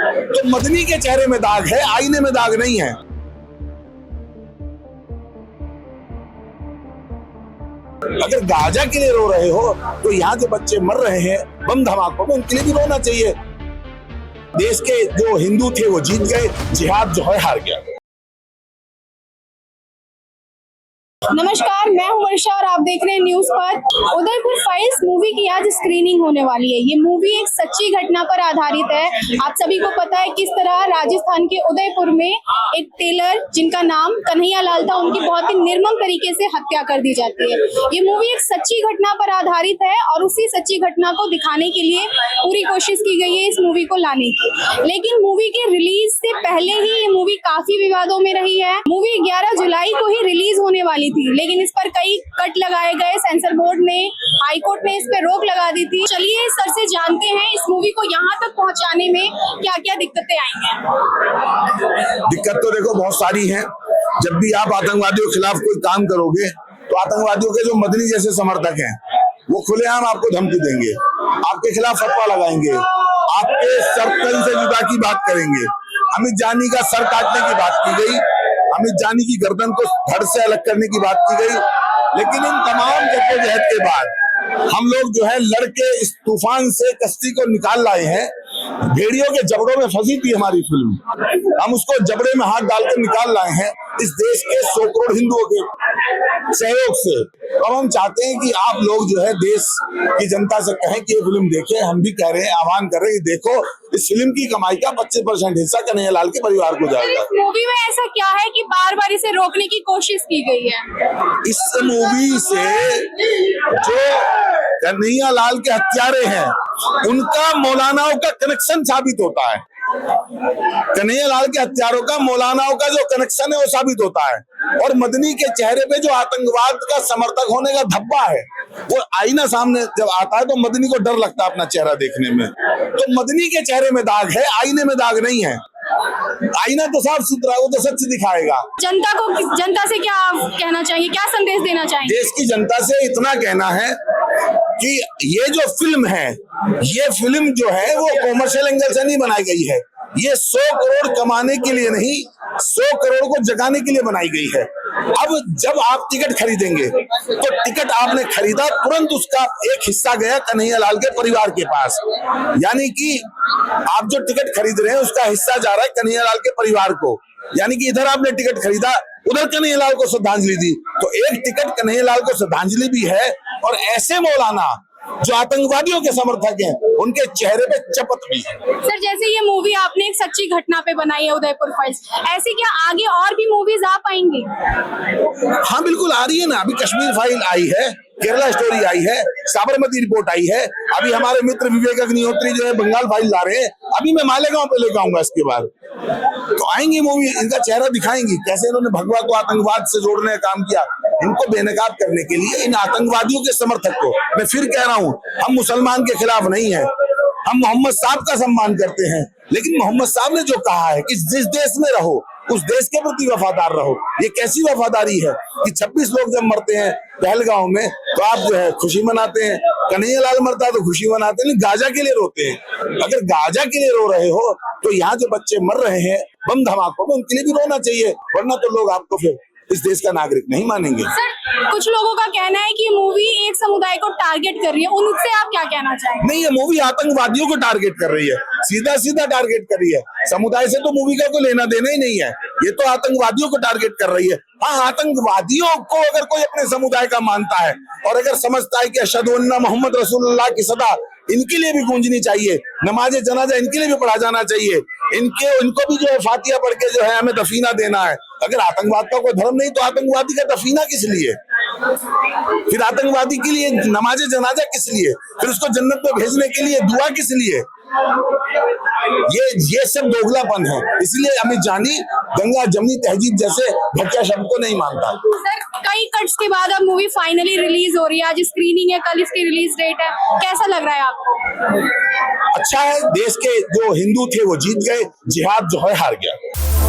तो मदनी के चेहरे में दाग है, आईने में दाग नहीं है। अगर गाजा के लिए रो रहे हो तो यहाँ जो बच्चे मर रहे हैं बम धमाकों में, उनके लिए भी रोना चाहिए। देश के जो हिंदू थे वो जीत गए, जिहाद जो है हार गया। नमस्कार, मैं हूं वर्षा और आप देख रहे हैं न्यूज पर। उदयपुर फाइल्स मूवी की आज स्क्रीनिंग होने वाली है। ये मूवी एक सच्ची घटना पर आधारित है। आप सभी को पता है किस तरह राजस्थान के उदयपुर में एक टेलर जिनका नाम कन्हैया लाल था, उनकी बहुत ही निर्मम तरीके से हत्या कर दी जाती है। ये मूवी एक सच्ची घटना पर आधारित है और उसी सच्ची घटना को दिखाने के लिए पूरी कोशिश की गई है इस मूवी को लाने की। लेकिन मूवी के रिलीज से पहले ही ये मूवी काफी विवादों में रही है। मूवी 11 जुलाई को ही रिलीज होने वाली थी, लेकिन इस पर कई कट लगाए गए। सेंसर बोर्ड ने, हाई कोर्ट ने इस पर रोक लगा दी थी। चलिए सर से जानते हैं इस मूवी को यहाँ तक पहुँचाने में क्या क्या दिक्कतें आई हैं। दिक्कत तो देखो बहुत सारी हैं। जब भी आप आतंकवादियों के खिलाफ कोई काम करोगे तो आतंकवादियों के जो मदनी जैसे समर्थक हैं वो खुलेआम आपको धमकी देंगे, आपके खिलाफ फतवा लगाएंगे, आपके सर तन से जुदा की बात करेंगे। अमित जानी का सर काटने की बात की गई, अमित जानी की गर्दन को धड़ से अलग करने की बात की गई। लेकिन इन तमाम जद्दोजहद के बाद हम लोग जो है लड़के इस तूफान से कश्ती को निकाल लाए हैं। भेड़ियों के जबड़ों में फंसी थी हमारी फिल्म, हम उसको जबड़े में हाथ डालकर निकाल लाए हैं इस देश के 100 करोड़ हिंदुओं के सहयोग से। अब हम चाहते हैं कि आप लोग जो है देश की जनता से कहें कि ये फिल्म देखें। हम भी कह रहे हैं, आह्वान कर रहे हैं कि देखो, इस फिल्म की कमाई का 25% हिस्सा कन्हैया लाल के परिवार को जाएगा। इस मूवी में ऐसा क्या है कि बार बार इसे रोकने की कोशिश की गई है? इस मूवी से जो कन्हैया लाल के हत्यारे हैं उनका मौलानाओं का कनेक्शन साबित होता है। कन्हैया लाल के हत्यारों का मौलानाओं का जो कनेक्शन है वो साबित होता है। और मदनी के चेहरे पे जो आतंकवाद का समर्थक होने का धब्बा है, वो आईना सामने जब आता है तो मदनी को डर लगता है अपना चेहरा देखने में। तो मदनी के चेहरे में दाग है, आईने में दाग नहीं है। आईना तो साफ सुथरा, वो तो सच दिखाएगा। जनता से क्या कहना चाहिए, क्या संदेश देना चाहिए? देश की जनता से इतना कहना है कि ये जो फिल्म है, ये फिल्म जो है वो कॉमर्शियल एंगल से नहीं बनाई गई है। ये 100 करोड़ कमाने के लिए नहीं, 100 करोड़ को जगाने के लिए बनाई गई है। अब जब आप टिकट खरीदेंगे तो टिकट आपने खरीदा, तुरंत उसका एक हिस्सा गया कन्हैया लाल के परिवार के पास। यानी कि आप जो टिकट खरीद रहे हैं उसका हिस्सा जा रहा है कन्हैया लाल के परिवार को। यानी कि इधर आपने टिकट खरीदा, उधर कन्हैया लाल को श्रद्धांजलि दी, तो एक टिकट कन्हैया लाल को श्रद्धांजलि भी है। और ऐसे मौलाना जो आतंकवादियों के समर्थक हैं, उनके चेहरे पे चपत भी है। सर, जैसे ये मूवी आपने एक सच्ची घटना पे बनाई है उदयपुर फाइल्स, ऐसी क्या आगे और भी मूवीज आ पाएंगी? हाँ बिल्कुल आ रही है ना। अभी कश्मीर फाइल आई है, केरला स्टोरी आई है, साबरमती रिपोर्ट आई है। अभी हमारे मित्र विवेक अग्निहोत्री जो है बंगाल फाइल ला रहे हैं। अभी मैं मालेगांव पे लेकर आऊंगा इसके बाद। तो आएंगी मूवी, इनका चेहरा दिखाएंगी कैसे इन्होंने भगवा को आतंकवाद से जोड़ने का काम किया। इनको बेनकाब करने के लिए इन आतंकवादियों के समर्थक को, मैं फिर कह रहा हूँ, हम मुसलमान के खिलाफ नहीं है, हम मोहम्मद साहब का सम्मान करते हैं। लेकिन मोहम्मद साहब ने जो कहा है कि जिस देश में रहो उस देश के प्रति वफादार रहो, ये कैसी वफादारी है कि 26 लोग जब मरते हैं पहलगांव में तो आप जो है खुशी मनाते हैं, कन्हैया लाल मरता है तो खुशी मनाते हैं, गाजा के लिए रोते हैं। अगर गाजा के लिए रो रहे हो तो यहाँ जो बच्चे मर रहे हैं बम धमाकों में, उनके लिए भी रोना चाहिए, वरना तो लोग आपको फिर इस देश का नागरिक नहीं मानेंगे। सर, कुछ लोगों का कहना है कि मूवी एक समुदाय को टारगेट कर रही है, उनसे आप क्या कहना चाहेंगे? नहीं, ये मूवी आतंकवादियों को टारगेट कर रही है, सीधा सीधा टारगेट कर रही है। समुदाय से तो मूवी का कोई लेना देना ही नहीं है, ये तो आतंकवादियों को टारगेट कर रही है। हाँ, आतंकवादियों को अगर कोई अपने समुदाय का मानता है और अगर समझता है कि अशहदु अन्ना मोहम्मद रसूलुल्लाह की सदा इनके लिए भी गूंजनी चाहिए, नमाज़े जनाजा इनके लिए भी पढ़ा जाना चाहिए, इनको भी जो है फातिहा पढ़ के जो है हमें दफीना देना है। अगर आतंकवाद का कोई धर्म नहीं तो आतंकवादी का दफीना किस लिए? फिर आतंकवादी के लिए नमाज़े जनाजा किस लिए? फिर उसको जन्नत में भेजने के लिए दुआ किस लिए? ये सब दोगलापन है। इसलिए अमित जानी गंगा जमनी तहजीब जैसे घटिया शब्द को नहीं मानता। सर, कई कट्स के बाद अब मूवी फाइनली रिलीज हो रही है, आज स्क्रीनिंग है, कल इसकी रिलीज डेट है, कैसा लग रहा है आपको? अच्छा है, देश के जो हिंदू थे वो जीत गए, जिहाद जो है हार गया।